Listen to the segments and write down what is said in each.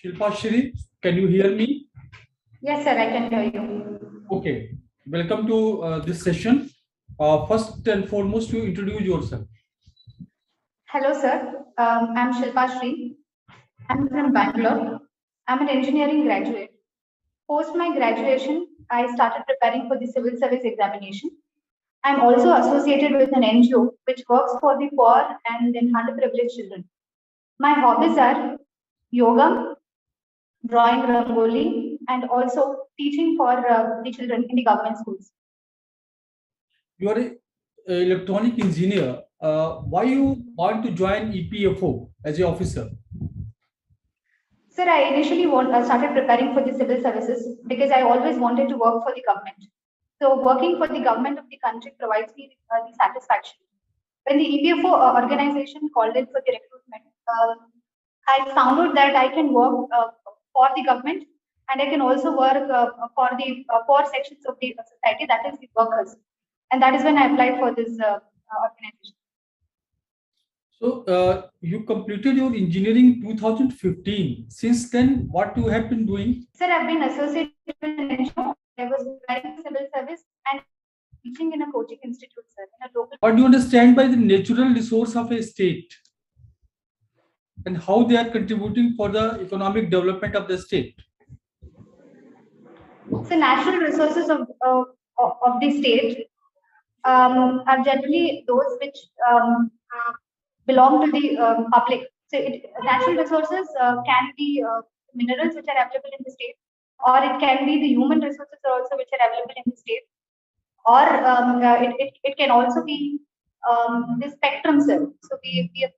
Shilpashree, can you hear me? Yes, sir, I can hear you. Okay, welcome to this session. First and foremost, you introduce yourself. Hello, sir. I'm Shilpashree. I'm from Bangalore. I'm an engineering graduate. Post my graduation, I started preparing for the civil service examination. I'm also associated with an NGO which works for the poor and then underprivileged children. My hobbies are yoga, drawing rangoli, and also teaching for the children in the government schools. You are an electronic engineer. Why you want to join EPFO as an officer? Sir, I initially started preparing for the civil services because I always wanted to work for the government. So working for the government of the country provides me the satisfaction. When the EPFO organization called in for the recruitment, I found out that I can work for the government and I can also work for the poor sections of the society, that is the workers. And that is when I applied for this organization. So you completed your engineering 2015. Since then, what you have been doing? Sir, I've been associated with an NGO. I was running civil service and teaching in a coaching institute, sir, in a local. What do you understand by the natural resource of a state and how they are contributing for the economic development of the state? So natural resources of the state are generally those which belong to the public. So natural resources can be minerals which are available in the state, or it can be the human resources also which are available in the state, or it can also be the spectrum, sir. So we get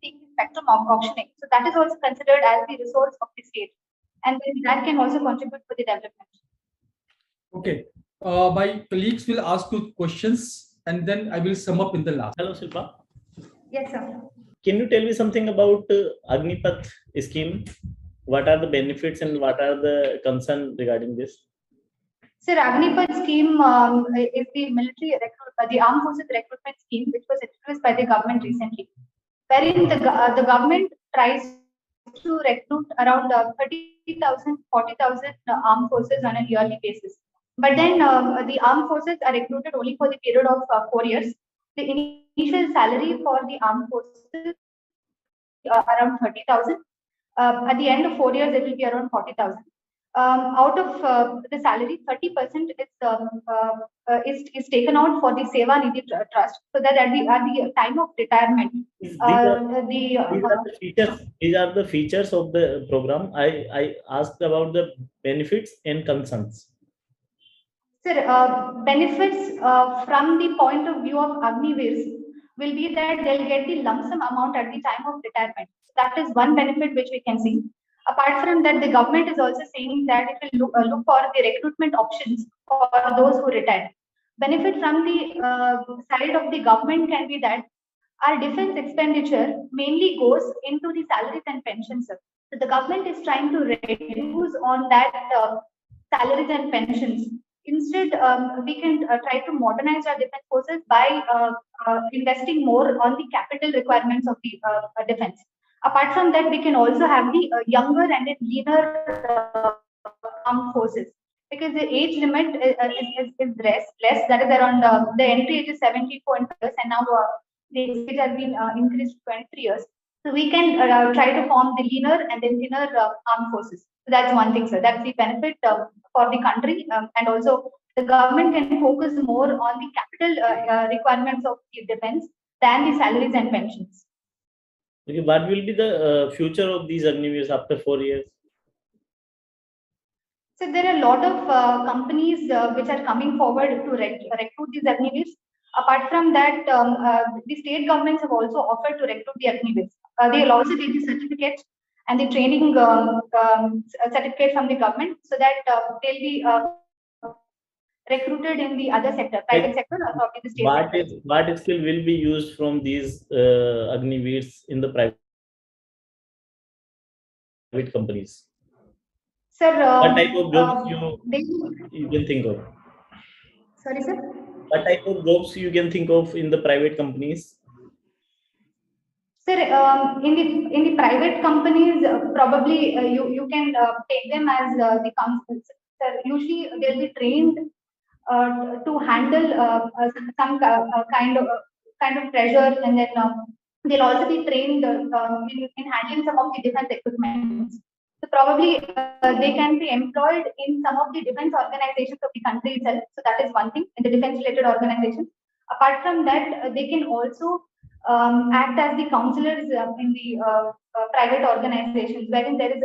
the spectrum of auctioning. So that is also considered as the resource of the state, and then that can also contribute for the development. Okay. My colleagues will ask you questions and then I will sum up in the last. Hello, Shilpa. Yes, sir. Can you tell me something about Agnipath scheme? What are the benefits and what are the concerns regarding this? Sir, Agnipath scheme is the military the armed forces recruitment scheme which was introduced by the government recently, wherein the government tries to recruit around 30,000, 40,000 armed forces on a yearly basis. But then the armed forces are recruited only for the period of 4 years. The initial salary for the armed forces around 30,000. At the end of 4 years, it will be around 40,000. Out of the salary, 30% is taken out for the Seva Nidhi Trust, so that at the time of retirement, These are the features of the program. I asked about the benefits and concerns. Sir, benefits from the point of view of Agniveers will be that they'll get the lump sum amount at the time of retirement. So that is one benefit which we can see. Apart from that, the government is also saying that it will look for the recruitment options for those who retire. Benefit from the side of the government can be that our defense expenditure mainly goes into the salaries and pensions. So the government is trying to reduce on that salaries and pensions. Instead, we can try to modernize our defense forces by investing more on the capital requirements of the defense. Apart from that, we can also have the younger and leaner armed forces, because the age limit is less. That is around the entry age is 74 years, and now the age has been increased to 23 years. So we can try to form the leaner and then thinner armed forces. So that's one thing, sir. That's the benefit for the country, and also the government can focus more on the capital requirements of the defense than the salaries and pensions. Okay, what will be the future of these Agniveers after 4 years? So there are a lot of companies which are coming forward to recruit these Agniveers. Apart from that, the state governments have also offered to recruit the Agniveers. They will also get the certificates and the training certificate from the government, so that they'll be recruited in the other sector, private sector, or probably the state sector. What skill will be used from these Agniveers in the private companies? Sir, what type of jobs you can think of? Sorry, sir? What type of jobs you can think of in the private companies? Sir, in the private companies, probably you can take them as the councils. Sir, usually they'll be trained to handle some kind of pressure, and then they'll also be trained in handling some of the defense equipment. So probably they can be employed in some of the defense organizations of the country itself. So that is one thing in the defense related organizations. Apart from that, they can also act as the counselors in the private organizations, wherein there is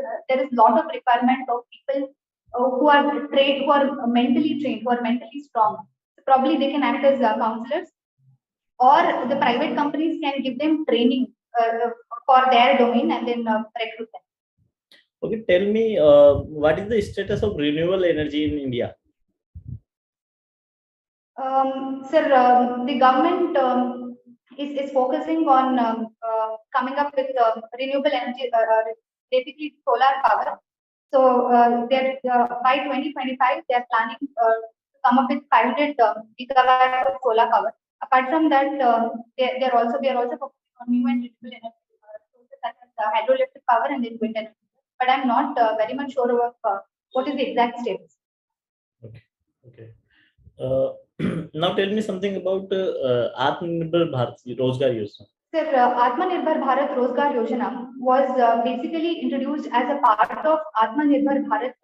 a lot of requirement of people who are trained, who are mentally trained, who are mentally strong. So probably they can act as counselors, or the private companies can give them training for their domain and then recruit them. Okay, tell me, what is the status of renewable energy in India? Sir, the government is focusing on coming up with renewable energy, basically solar power. So by 2025, they are planning to come up with 500 gigawatts of solar power. Apart from that, we are also focusing on new and renewable energy sources such as hydroelectric power and then wind energy. But I'm not very much sure of what is the exact status. Okay. Now tell me something about Atmanirbhar Bharat Rozgar Yojana. Sir, Atmanirbhar Bharat Rozgar Yojana was basically introduced as a part of Atmanirbhar Bharat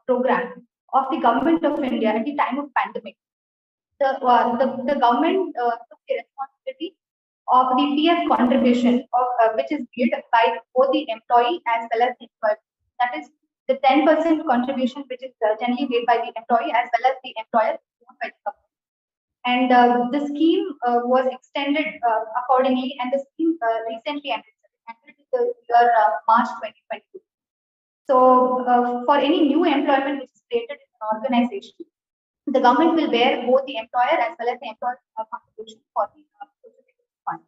program of the government of India at the time of pandemic. The government took the responsibility of the PF contribution of which is paid by both the employee as well as the employer. That is the 10% contribution which is generally made by the employee as well as the employer by the government. And the scheme was extended accordingly, and the scheme recently ended the year March 2022. So for any new employment which is created in an organization, the government will bear both the employer as well as the employer contribution for the social security fund.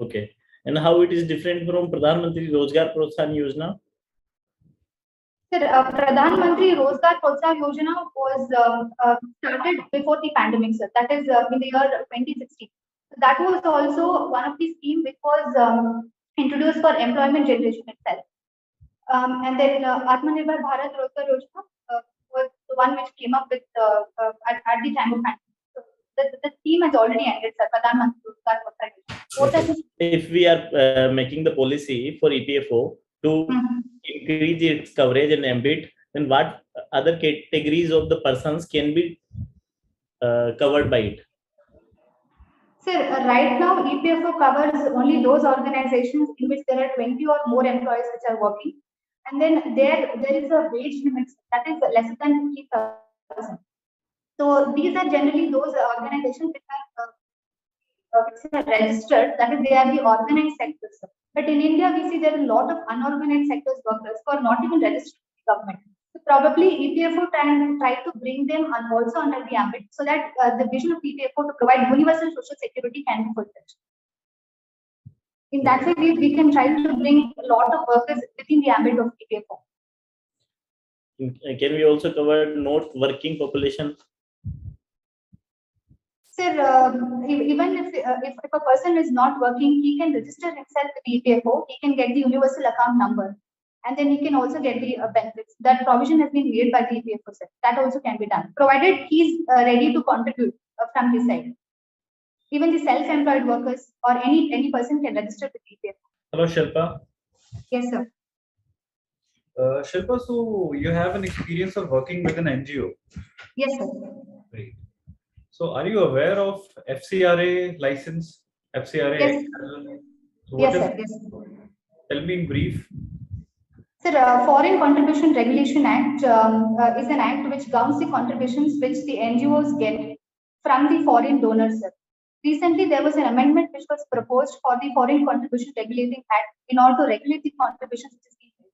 Okay. And how it is different from Pradhan Mantri Rozgar Protsahan Yojana? Sir, Pradhan Mantri Rozgar Protsahan Yojana was started before the pandemic, sir. That is in the year 2016. That was also one of the schemes which was introduced for employment generation itself. And then Atmanirbhar Bharat Rozgar Yojana was the one which came up with at the time of pandemic. So the scheme has already ended, sir. Pradhan Mantri Rozgar Protsahan Yojana. If we are making the policy for EPFO to increase its coverage and ambit, then what other categories of the persons can be covered by it? Sir, right now EPFO covers only those organizations in which there are 20 or more employees which are working, and then there is a wage limit that is less than 50,000. So these are generally those organizations which are registered, that is, they are the organized sectors. But in India, we see there are a lot of unorganized sectors workers who are not even registered with the government. So probably EPFO try to bring them also under the ambit, so that the vision of EPFO to provide universal social security can be fulfilled. In that way, we can try to bring a lot of workers within the ambit of EPFO. Can we also cover not working population? Sir, even if a person is not working, he can register himself with EPFO. He can get the universal account number, and then he can also get the benefits. That provision has been made by the EPFO, sir. That also can be done, provided he's ready to contribute from his side. Even the self-employed workers or any person can register with EPFO. Hello, Shilpa. Yes, sir. Shilpa, so you have an experience of working with an NGO. Yes, sir. Great. So are you aware of FCRA license? FCRA? Yes. So Yes, sir. Yes. Tell me in brief. Sir, Foreign Contribution Regulation Act is an act which governs the contributions which the NGOs get from the foreign donors. Sir. Recently, there was an amendment which was proposed for the Foreign Contribution Regulating Act in order to regulate the contributions which is being made.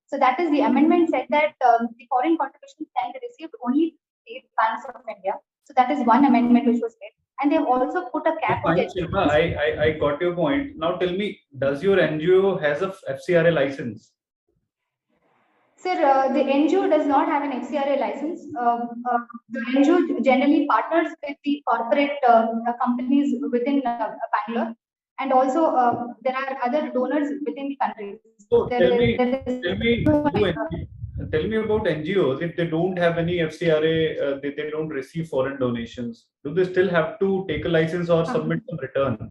So that is, the amendment said that the foreign contributions can be received only state banks of India. So that is one amendment which was made, and they have also put a cap on it. Shilpa, I got your point. Now tell me, does your NGO has a FCRA license? Sir, the NGO does not have an FCRA license. The NGO generally partners with the corporate companies within Bangalore, And also, there are other donors within the country. So tell me about NGOs. If they don't have any FCRA, they don't receive foreign donations. Do they still have to take a license or submit some return?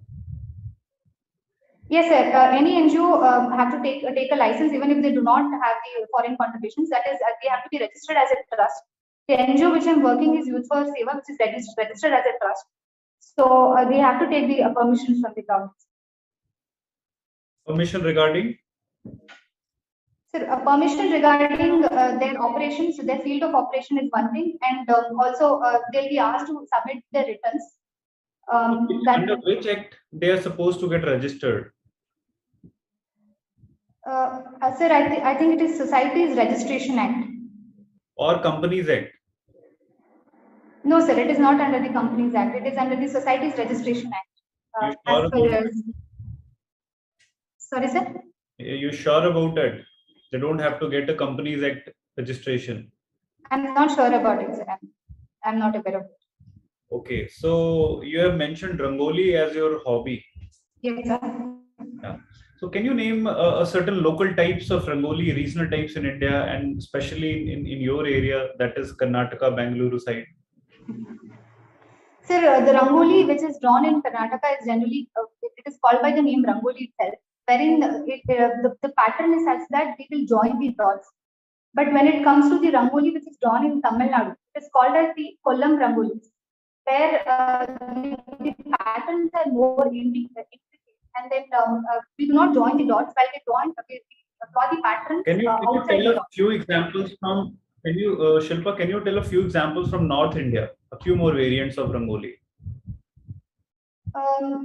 Yes, sir. Any NGO have to take a license even if they do not have the foreign contributions. That is, they have to be registered as a trust. The NGO which I'm working is Youth for Seva, which is registered as a trust. So they have to take the permission from the government. Permission regarding? Sir, permission regarding their operations, their field of operation is one thing, and also they'll be asked to submit their returns. Under which act they are supposed to get registered? Sir, I think it is Societies Registration Act. Or Companies Act? No, sir, it is not under the Companies Act. It is under the Societies Registration Act. Sorry, sir? You sure about it? They don't have to get a Companies Act registration? I'm not sure about it, sir. I'm not aware of it. Okay, so you have mentioned Rangoli as your hobby. Yes, sir. Yeah. So can you name a certain local types of Rangoli, regional types in India, and especially in your area, that is Karnataka, Bangalore side? Sir, the Rangoli which is drawn in Karnataka is generally, it is called by the name Rangoli itself, wherein the pattern is such that we will join the dots. But when it comes to the Rangoli which is drawn in Tamil Nadu, it is called as the Kollam Rangoli, where the patterns are more intricate, and then we do not join the dots while we draw the patterns. Can you tell a few examples from? Shilpa, can you tell a few examples from North India? A few more variants of Rangoli.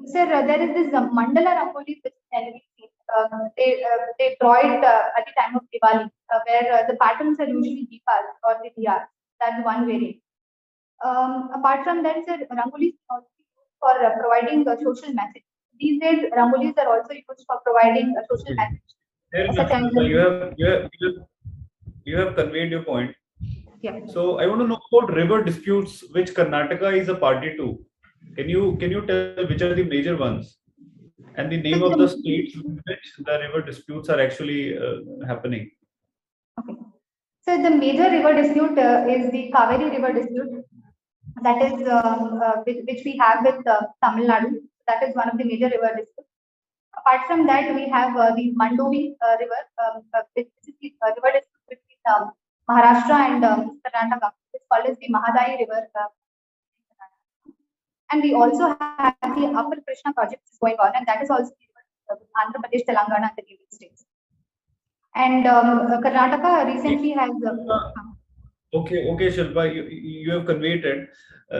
Sir, there is this Mandala Rangoli which is generally seen. They draw it at the time of Diwali, where the patterns are usually Deepas or the Diyas. That's one variant. Apart from that, sir, Rangoli is also used for providing a social message. These days, Rangolis are also used for providing a social message. You have conveyed your point. Yeah. So I want to know about river disputes, which Karnataka is a party to. Can you tell which are the major ones and the name of the states in which the river disputes are actually happening? Okay. So the major river dispute is the Kaveri River dispute. That is which we have with Tamil Nadu. That is one of the major river disputes. Apart from that, we have the Mandovi River, which is the river dispute between Maharashtra and Karnataka. It's called as the Mahadayi River. And we also have the Upper Krishna project which is going on, and that is also Andhra Pradesh, Telangana, and the neighboring states. And Karnataka recently has. Okay, Shilpa, you have conveyed it.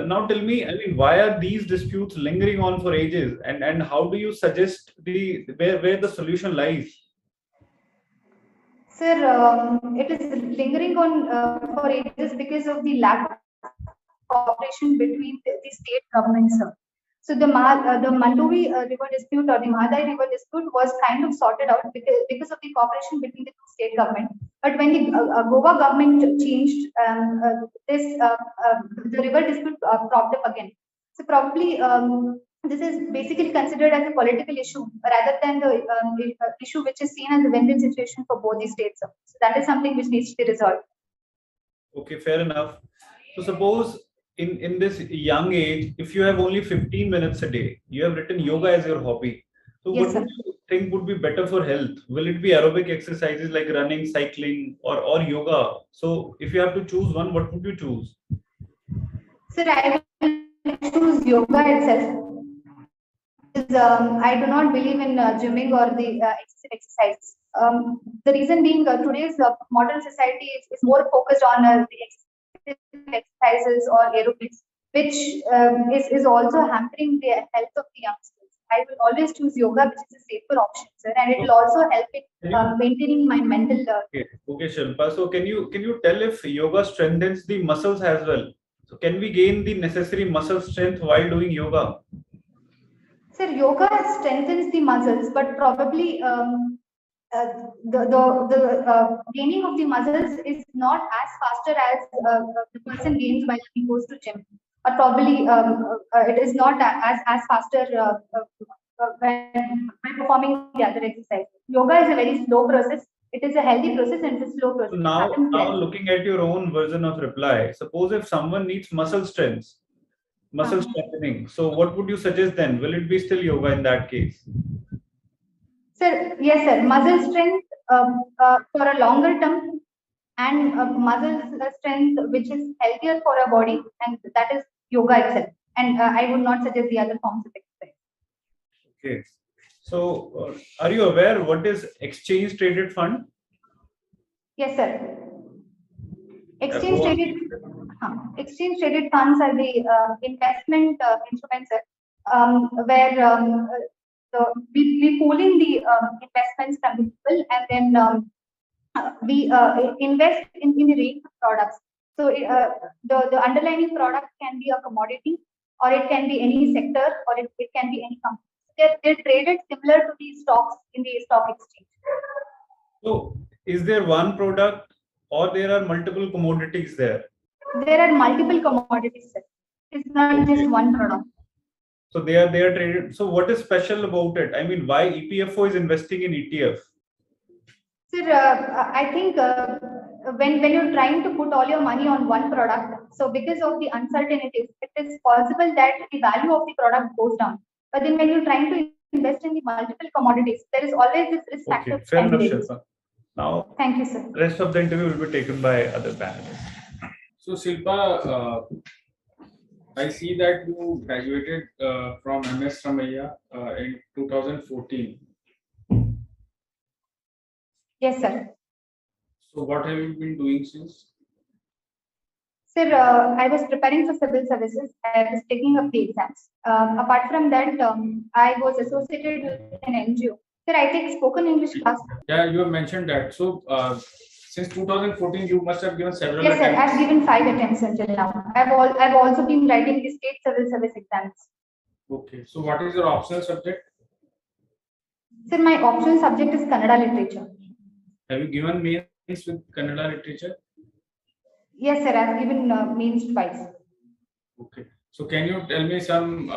Now tell me, I mean, why are these disputes lingering on for ages, and how do you suggest where the solution lies? Sir, it is lingering on for ages because of the lack of cooperation between the state governments. So the Mandovi River dispute or the Mahadayi River dispute was kind of sorted out because of the cooperation between the state government. But when the Goa government changed, the river dispute propped up again. So probably this is basically considered as a political issue rather than the issue which is seen as a win-win situation for both the states. So that is something which needs to be resolved. Okay, fair enough. So suppose in this young age, if you have only 15 minutes a day, you have written yoga as your hobby. So Yes, what would you think would be better for health? Will it be aerobic exercises like running, cycling, or yoga? So if you have to choose one, what would you choose? Sir, I will choose yoga itself. I do not believe in gymming or the exercises. The reason being today's modern society is more focused on the exercises or aerobics, which is also hampering the health of the youngsters. I will always choose yoga, which is a safer option, sir, and it will also help in maintaining my mental. Okay, Shilpa. So can you tell if yoga strengthens the muscles as well? So can we gain the necessary muscle strength while doing yoga? Sir, yoga strengthens the muscles, but probably the gaining of the muscles is not as faster as the person gains while he goes to gym, or probably it is not as faster by performing the other exercise. Yoga is a very slow process. It is a healthy process and it's a slow process. So now looking at your own version of reply, suppose if someone needs muscle strength, muscle strengthening, so what would you suggest then? Will it be still yoga in that case? Sir, yes, sir. Muscle strength for a longer term and muscle strength which is healthier for our body, and that is yoga itself. And I would not suggest the other forms of exercise. Okay. So, are you aware what is exchange traded fund? Yes, sir. Exchange traded funds are the investment instruments, where we pool in the investments from the people, and then we invest in the range of products. So the underlying product can be a commodity, or it can be any sector, or it can be any company. They're traded similar to the stocks in the stock exchange. So, is there one product, or there are multiple commodities there? There are multiple commodities, sir. It's not just one product. So they are traded. So what is special about it? I mean, why EPFO is investing in ETF? Sir, I think when you're trying to put all your money on one product, so because of the uncertainties, it is possible that the value of the product goes down. But then when you're trying to invest in the multiple commodities, there is always this risk factor. Okay, fair enough, Shilpa. Now, thank you, sir. Rest of the interview will be taken by other panelists. So, Shilpa, I see that you graduated from MS Ramaiah in 2014. Yes, sir. So, what have you been doing since? Sir, I was preparing for civil services. I was taking up the exams. Apart from that, I was associated with an NGO. Sir, I take spoken English class. Yeah, you have mentioned that. So, since 2014, you must have given several attempts. Yes, sir. I've given 5 attempts until now. I've also been writing the state civil service exams. Okay. So, what is your optional subject? Sir, my optional subject is Kannada literature. Have you given mains with Kannada literature? Yes, sir. I've given mains twice. Okay. So, can you tell me some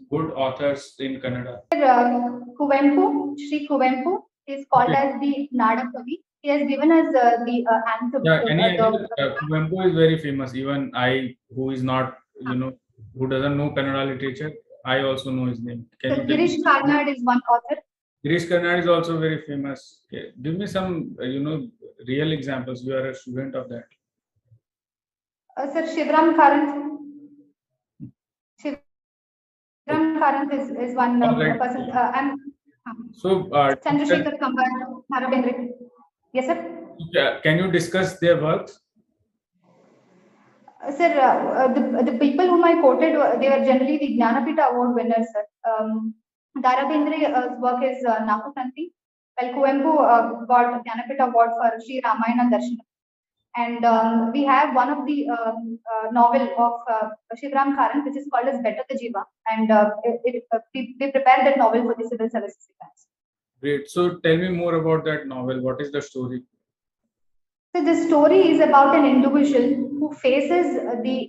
good authors in Kannada? Sir, Kuvempu, Shri Kuvempu is called as the Nada Kavi. He has given us the anthem. Yeah, Kuvempu is very famous. Even I, who is not, who doesn't know Kannada literature, I also know his name. Girish Karnad is one author. Girish Karnad is also very famous. Okay. Give me some, real examples. You are a student of that. Sir, Shivram Karanth. Shivram Karanth is one person. So, Chandrasekhar Kambar, Harabendra. Yes, sir. Can you discuss their works? Sir, the people whom I quoted, they were generally the Jnanapita Award winners, sir. Darabendre's work is Nakutanti, while Kuvempu got Jnanapita Award for Sri Ramayana Darshanam. And we have one of the novel of Shivram Karanth, which is called as Better the Jiva. And we prepared that novel for the civil services exams. Great. So tell me more about that novel. What is the story? So the story is about an individual who faces the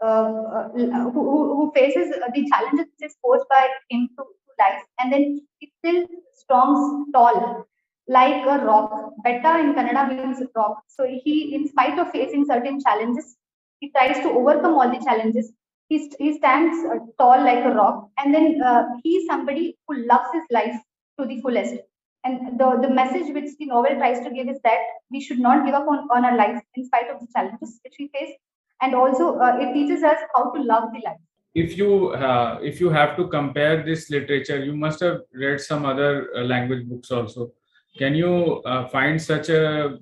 who faces the challenges posed by him to life, and then he still strong, tall, like a rock. Betta in Kannada means rock. So he, in spite of facing certain challenges, he tries to overcome all the challenges. He stands tall like a rock, and then he is somebody who loves his life to the fullest. And the message which the novel tries to give is that we should not give up on our life in spite of the challenges which we face. And also it teaches us how to love the life. If you have to compare this literature, you must have read some other language books also. Can you find such a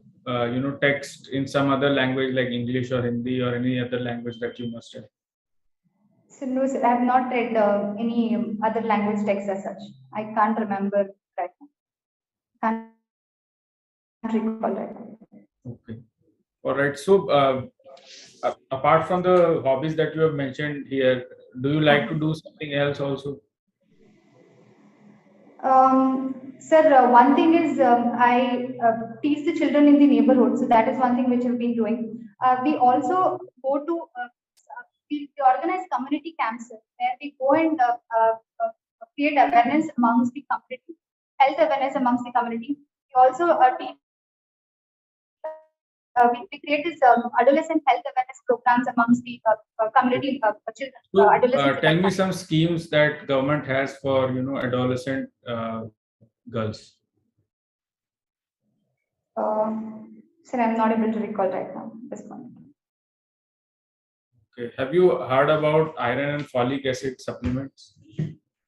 text in some other language like English or Hindi or any other language that you must have? So no, sir, I have not read any other language text as such. I can't remember right now. Can't recall right now. Okay. All right. So apart from the hobbies that you have mentioned here, do you like to do something else also? Sir, one thing is I teach the children in the neighborhood. So that is one thing which I've been doing. We also go to we organize community camps where we go and create awareness amongst the community, health awareness amongst the community. We also teach. We create this adolescent health awareness programs amongst the community children. So, Adolescents. tell me some schemes that government has for adolescent girls. Sir, I'm not able to recall right now this point. Okay. Have you heard about iron and folic acid supplements?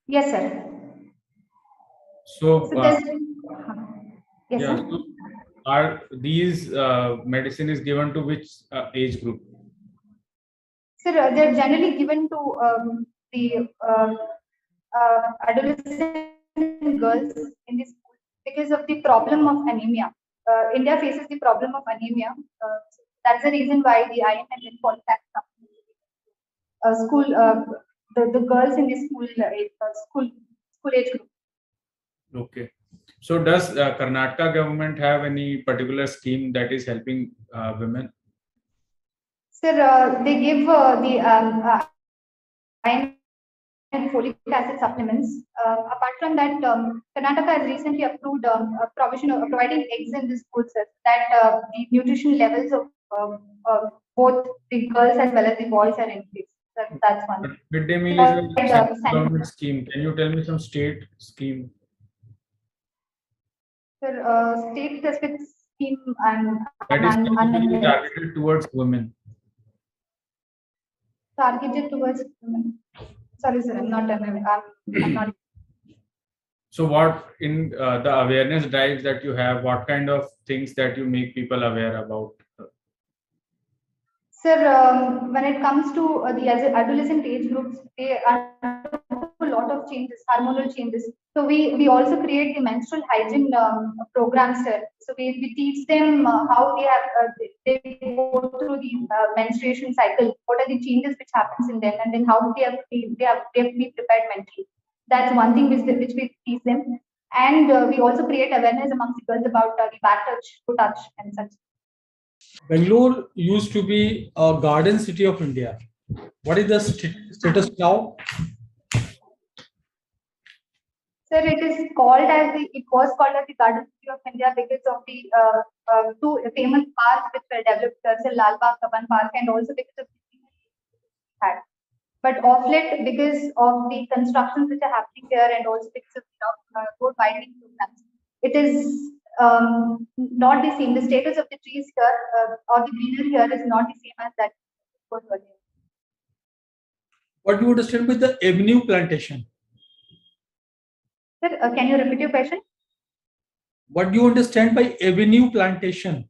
Yes, sir. So, Yes, yeah. sir. So are these medicine is given to which age group? Sir, they're generally given to the adolescent girls in the school because of the problem of anemia. India faces the problem of anemia. That's the reason why the iron and then folic acid school the girls in the school age group. Okay. So does Karnataka government have any particular scheme that is helping women? Sir, they give the iron and folic acid supplements. Apart from that, Karnataka has recently approved a provision of providing eggs in the schools, sir, that the nutrition levels of both the girls as well as the boys are increased. That's one. But midday meal is a central government scheme. Can you tell me some state scheme? Sir, state specific scheme and that is specifically targeted towards women. Targeted towards women. Sorry, sir, I'm not. So, what in the awareness drives that you have? What kind of things that you make people aware about? Sir, when it comes to the adolescent age groups, they are a lot of changes, hormonal changes. So we also create the menstrual hygiene programs, sir. So we teach them how they go through the menstruation cycle. What are the changes which happens in them, and then how they have to be prepared mentally. That's one thing which we teach them, and we also create awareness amongst the girls about the bad touch, good touch, and such. Bangalore used to be a garden city of India. What is the status now? Sir, it was called as the garden city of India because of the two famous parks which were developed, sir, Lal Bagh, Kaban Park, and also because of the had. But of late, because of the constructions which are happening here, and also because of road widening programs, it is not the same. The status of the trees here or the greenery here is not the same as that was earlier. What do you understand with the avenue plantation? Sir, can you repeat your question? What do you understand by avenue plantation?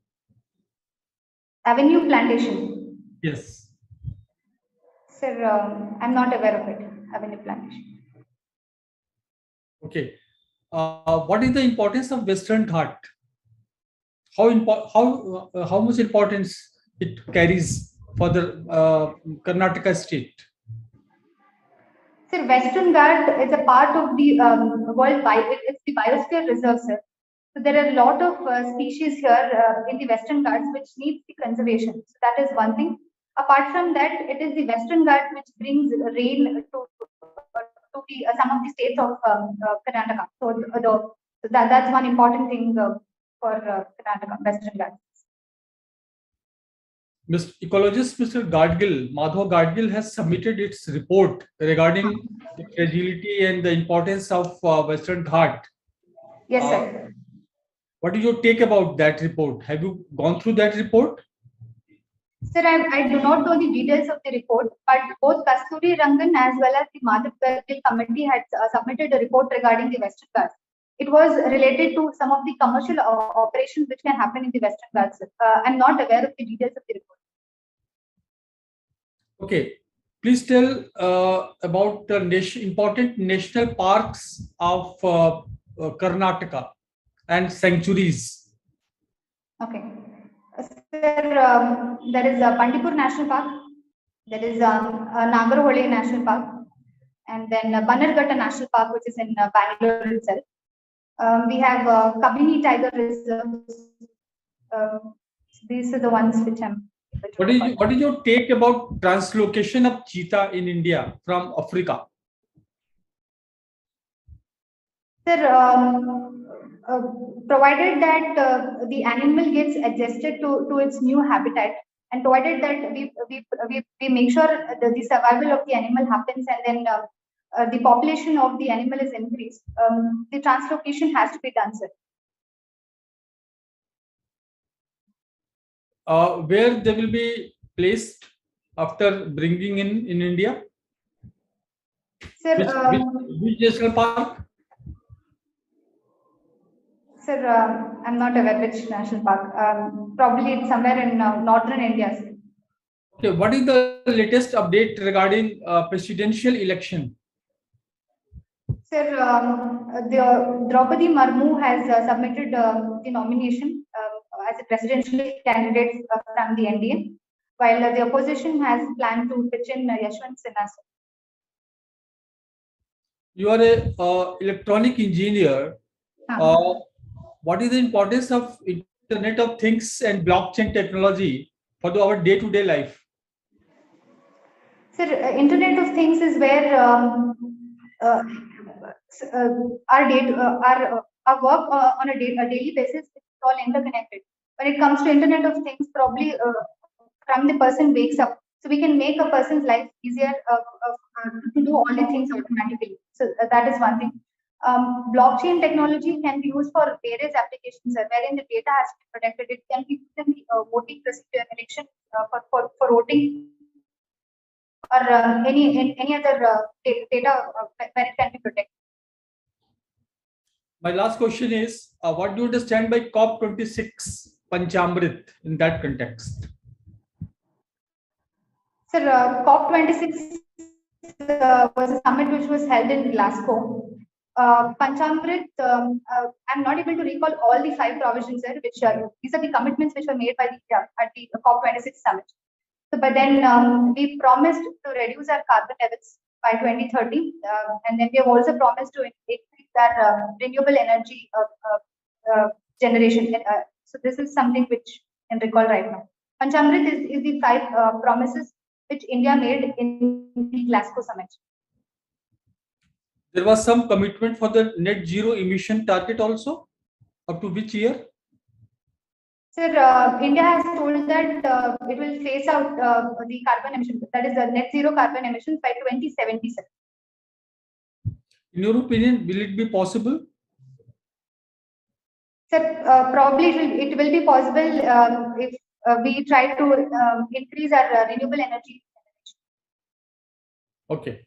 Avenue plantation. Yes. Sir, I'm not aware of it. Avenue plantation. Okay. What is the importance of Western Ghat? How much importance it carries for the Karnataka state? Sir, Western Ghat is a part of the it's the biosphere reserve, sir. So there are a lot of species here in the Western Ghats which needs the conservation. So that is one thing. Apart from that, it is the Western Ghats which brings rain to some of the states of Karnataka. So that's one important thing for Karnataka, Western Ghats. Mr. Ecologist Mr. Madhav Gadgil has submitted its report regarding the fragility and the importance of Western Ghat. Yes, sir. What is your take about that report? Have you gone through that report? Sir, I do not know the details of the report, but both Kasturi Rangan as well as the Madhav Gadgil committee had submitted a report regarding the Western Ghats. It was related to some of the commercial operations which can happen in the Western Ghats. I'm not aware of the details of the report. Okay. Please tell about the important national parks of Karnataka and sanctuaries. Okay. Sir, there is Bandipur National Park, there is Nagarhole National Park, and then Bannerghatta National Park, which is in Bangalore itself. We have Kabini Tiger Reserve. These are the ones which I'm. What is your take about translocation of cheetah in India from Africa? Sir, provided that the animal gets adjusted to its new habitat, and provided that we make sure the survival of the animal happens, and then the population of the animal is increased, the translocation has to be done, sir. Where they will be placed after bringing in India? Sir, which national park? Sir, I'm not aware which national park. Probably it's somewhere in northern India, sir. Okay, what is the latest update regarding presidential election? Sir, the Draupadi Murmu has submitted the nomination as a presidential candidate from the NDA, while the opposition has planned to pitch in Yashwant Sinha. You are a electronic engineer. What is the importance of Internet of Things and blockchain technology for our day-to-day life? Sir, Internet of Things is where our work on a daily basis is all interconnected. When it comes to Internet of Things, probably from the person wakes up, so we can make a person's life easier to do all the things automatically. So that is one thing. Blockchain technology can be used for various applications, wherein the data has to be protected. It can be used in the voting procedure, election for voting, or any other data where it can be protected. My last question is, what do you understand by COP26 Panchamrit in that context? Sir, COP26 was a summit which was held in Glasgow. Panchamrit, I'm not able to recall all the 5 provisions, sir, which these are the commitments which were made by at the COP26 summit. So, but then we promised to reduce our carbon levels by 2030, and then we have also promised to increase our renewable energy generation. So this is something which I can recall right now. Panchamrit is the 5 promises which India made in the Glasgow summit. There was some commitment for the net zero emission target also, up to which year? Sir, India has told that it will phase out the carbon emissions, that is the net zero carbon emissions by 2070, sir. In your opinion, will it be possible? Sir, probably it will be possible if we try to increase our renewable energy. Okay.